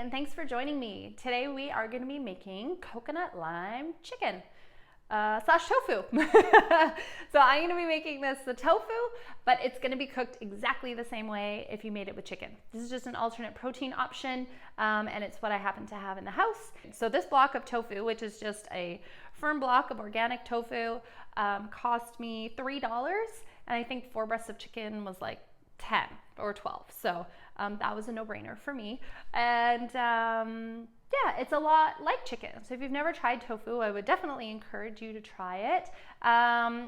and thanks for joining me. Today we are going to be making coconut lime chicken slash tofu. So I'm going to be making this the tofu, but it's going to be cooked exactly the same way if you made it with chicken. This is just an alternate protein option, and it's what I happen to have in the house. So this block of tofu, which is just a firm block of organic tofu, cost me $3, and I think 4 breasts of chicken was like 10 or 12. So that was a no-brainer for me. And yeah, it's a lot like chicken. So if you've never tried tofu, I would definitely encourage you to try it.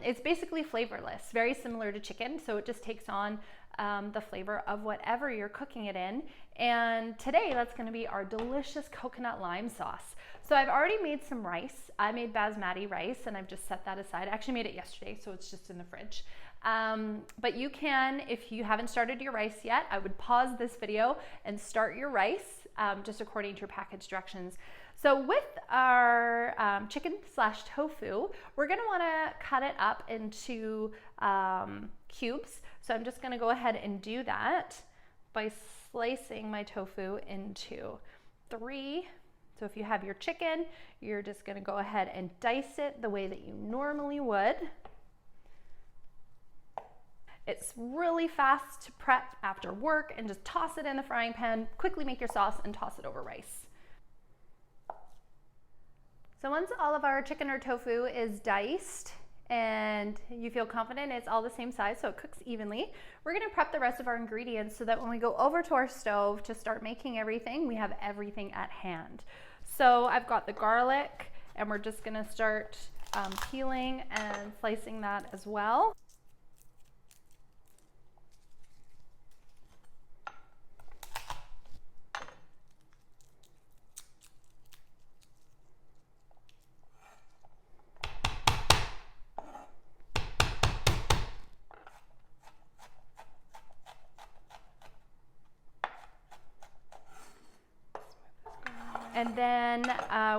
It's basically flavorless, very similar to chicken. So it just takes on the flavor of whatever you're cooking it in. And today that's going to be our delicious coconut lime sauce. So I've already made some rice. I made basmati rice and I've just set that aside. I actually made it yesterday, so it's just in the fridge. But you can, if you haven't started your rice yet, I would pause this video and start your rice just according to your package directions. So with our chicken slash tofu, we're gonna wanna cut it up into cubes. So I'm just gonna go ahead and do that by slicing my tofu into 3. So if you have your chicken, you're just gonna go ahead and dice it the way that you normally would. It's really fast to prep after work and just toss it in the frying pan, quickly make your sauce and toss it over rice. So once all of our chicken or tofu is diced and you feel confident it's all the same size so it cooks evenly, we're gonna prep the rest of our ingredients so that when we go over to our stove to start making everything, we have everything at hand. So I've got the garlic and we're just gonna start peeling and slicing that as well. And then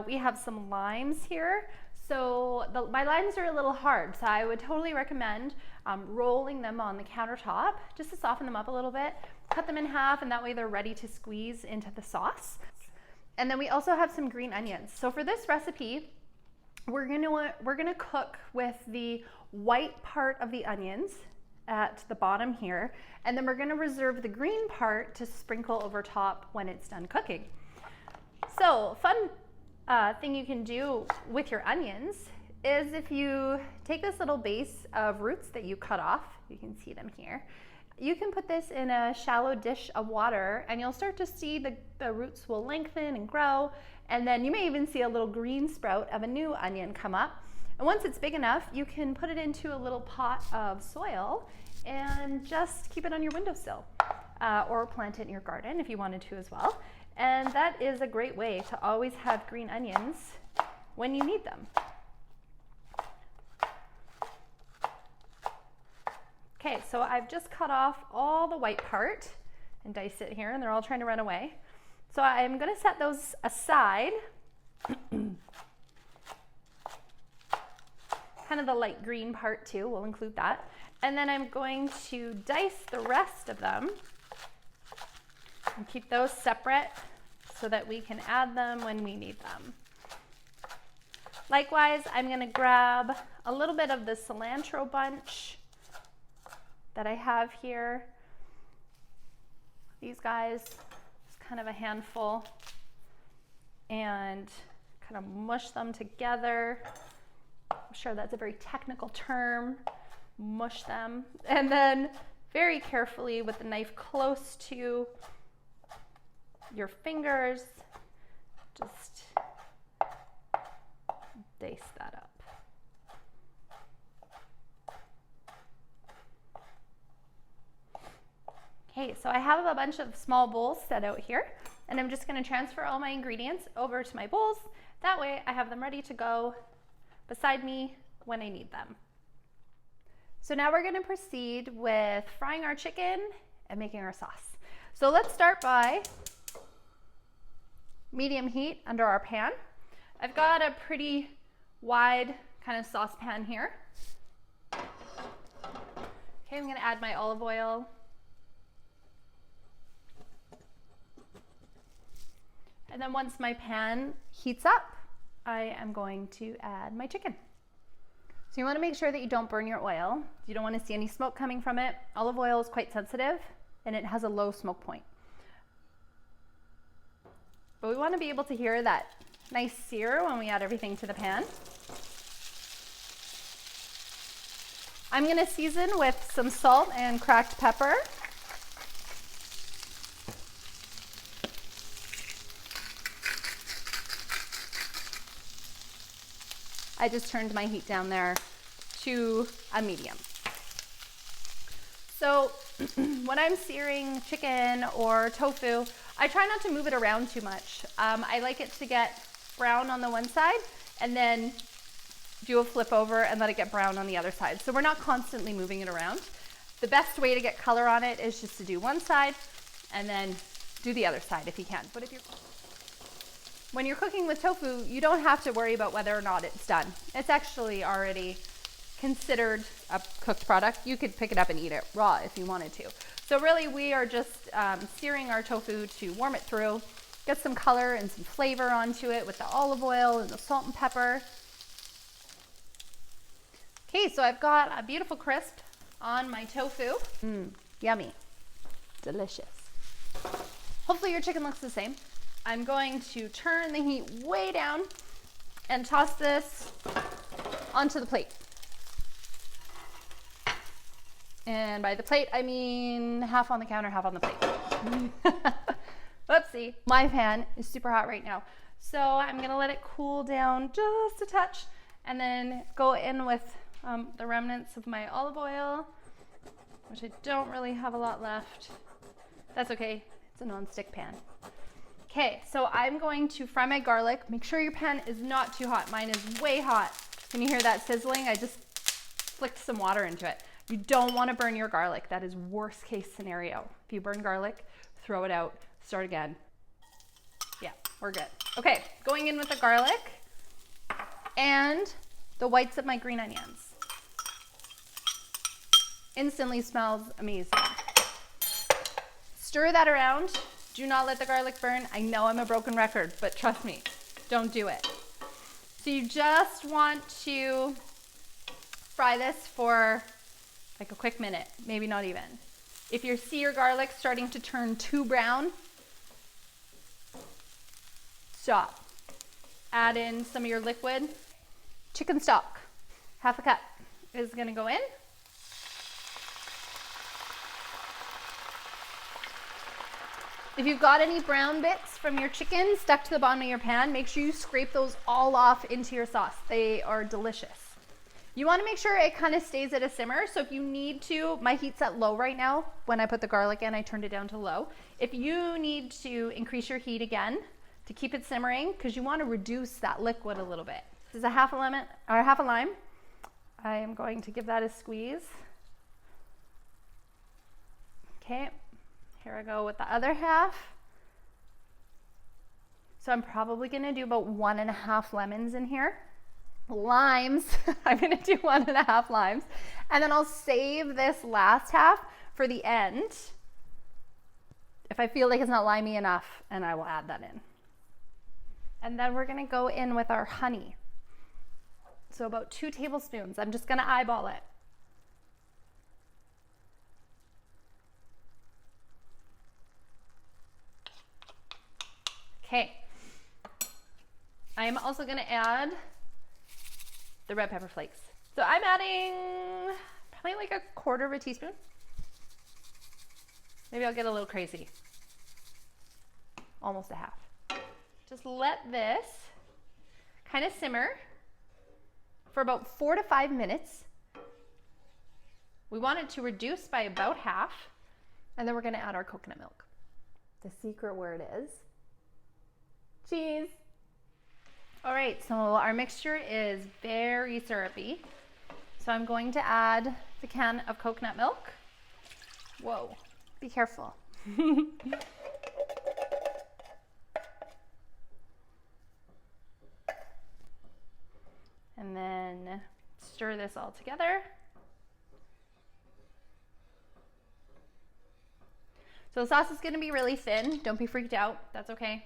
we have some limes here. So my limes are a little hard, so I would totally recommend rolling them on the countertop just to soften them up a little bit. Cut them in half, and that way they're ready to squeeze into the sauce. And then we also have some green onions. So for this recipe, we're gonna cook with the white part of the onions at the bottom here, and then we're gonna reserve the green part to sprinkle over top when it's done cooking. So fun thing you can do with your onions is if you take this little base of roots that you cut off, you can see them here, you can put this in a shallow dish of water and you'll start to see the roots will lengthen and grow, and then you may even see a little green sprout of a new onion come up. And once it's big enough, you can put it into a little pot of soil and just keep it on your windowsill or plant it in your garden if you wanted to as well. And that is a great way to always have green onions when you need them. Okay, so I've just cut off all the white part and diced it here, and they're all trying to run away. So I'm gonna set those aside. Kind of the light green part too, we'll include that. And then I'm going to dice the rest of them and keep those separate so that we can add them when we need them. Likewise, I'm gonna grab a little bit of the cilantro bunch that I have here. These guys, it's kind of a handful, and kind of mush them together. I'm sure that's a very technical term, mush them. And then very carefully with the knife close to your fingers, just dice that up. Okay, so I have a bunch of small bowls set out here, and I'm just going to transfer all my ingredients over to my bowls. That way I have them ready to go beside me when I need them. So now we're going to proceed with frying our chicken and making our sauce. So let's start by medium heat under our pan. I've got a pretty wide kind of saucepan here. Okay, I'm going to add my olive oil. And then once my pan heats up, I am going to add my chicken. So you want to make sure that you don't burn your oil. You don't want to see any smoke coming from it. Olive oil is quite sensitive and it has a low smoke point. But we want to be able to hear that nice sear when we add everything to the pan. I'm going to season with some salt and cracked pepper. I just turned my heat down there to a medium. So when I'm searing chicken or tofu, I try not to move it around too much. I like it to get brown on the one side and then do a flip over and let it get brown on the other side. So we're not constantly moving it around. The best way to get color on it is just to do one side and then do the other side if you can. But when you're cooking with tofu, you don't have to worry about whether or not it's done. It's actually already considered a cooked product. You could pick it up and eat it raw if you wanted to. So really we are just searing our tofu to warm it through, get some color and some flavor onto it with the olive oil and the salt and pepper. Okay, so I've got a beautiful crisp on my tofu. Yummy, delicious. Hopefully your chicken looks the same. I'm going to turn the heat way down and toss this onto the plate. And by the plate, I mean half on the counter, half on the plate. Whoopsie. My pan is super hot right now. So I'm gonna let it cool down just a touch and then go in with the remnants of my olive oil, which I don't really have a lot left. That's okay, it's a non-stick pan. Okay, so I'm going to fry my garlic. Make sure your pan is not too hot. Mine is way hot. Can you hear that sizzling? I just flicked some water into it. You don't want to burn your garlic. That is worst case scenario. If you burn garlic, throw it out, start again. Yeah, we're good. Okay, going in with the garlic and the whites of my green onions. Instantly smells amazing. Stir that around. Do not let the garlic burn. I know I'm a broken record, but trust me, don't do it. So you just want to fry this for like a quick minute, maybe not even. If you see your garlic starting to turn too brown, stop. Add in some of your liquid. Chicken stock, half a cup is gonna go in. If you've got any brown bits from your chicken stuck to the bottom of your pan, make sure you scrape those all off into your sauce. They are delicious. You want to make sure it kind of stays at a simmer. So if you need to, my heat's at low right now. When I put the garlic in, I turned it down to low. If you need to increase your heat again to keep it simmering, because you want to reduce that liquid a little bit. This is a half a lemon or half a lime. I am going to give that a squeeze. Okay. Here I go with the other half. So I'm probably gonna do about 1.5 lemons in here. Limes, I'm gonna do 1.5 limes. And then I'll save this last half for the end. If I feel like it's not limey enough, and I will add that in. And then we're gonna go in with our honey. So about 2 tablespoons. I'm just gonna eyeball it. Okay, I am also gonna add the red pepper flakes. So I'm adding probably like 1/4 teaspoon. Maybe I'll get a little crazy. Almost a half. Just let this kind of simmer for about 4 to 5 minutes. We want it to reduce by about half, and then we're gonna add our coconut milk. The secret word is cheese. All right, so our mixture is very syrupy. So I'm going to add the can of coconut milk. Whoa, be careful. And then stir this all together. So the sauce is gonna be really thin. Don't be freaked out, that's okay.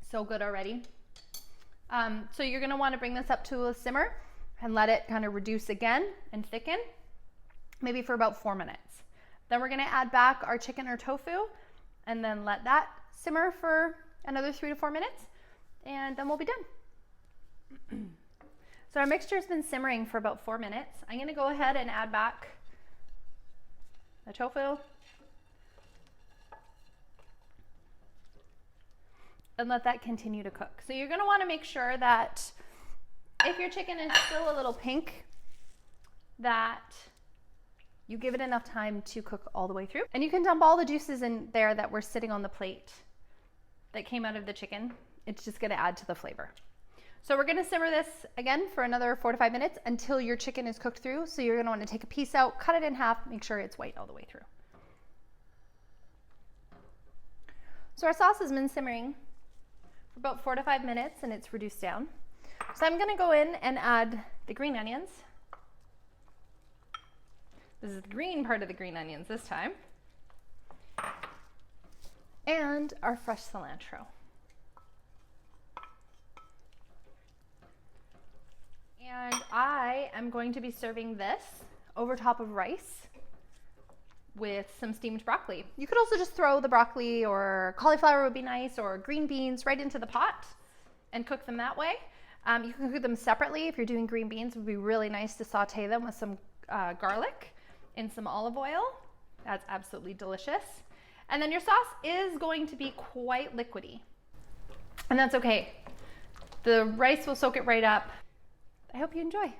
So good already. So you're gonna wanna bring this up to a simmer and let it kind of reduce again and thicken, maybe for about 4 minutes. Then we're gonna add back our chicken or tofu and then let that simmer for another 3 to 4 minutes, and then we'll be done. So our mixture has been simmering for about 4 minutes. I'm gonna go ahead and add back the tofu and let that continue to cook. So you're gonna wanna make sure that if your chicken is still a little pink, that you give it enough time to cook all the way through. And you can dump all the juices in there that were sitting on the plate that came out of the chicken. It's just gonna add to the flavor. So we're gonna simmer this again for another 4 to 5 minutes until your chicken is cooked through. So you're gonna wanna take a piece out, cut it in half, make sure it's white all the way through. So our sauce has been simmering for about 4 to 5 minutes and it's reduced down. So I'm gonna go in and add the green onions. This is the green part of the green onions this time. And our fresh cilantro. And I am going to be serving this over top of rice with some steamed broccoli. You could also just throw the broccoli, or cauliflower would be nice, or green beans right into the pot and cook them that way. You can cook them separately. If you're doing green beans, it would be really nice to saute them with some garlic and some olive oil. That's absolutely delicious. And then your sauce is going to be quite liquidy, and that's okay. The rice will soak it right up. I hope you enjoy.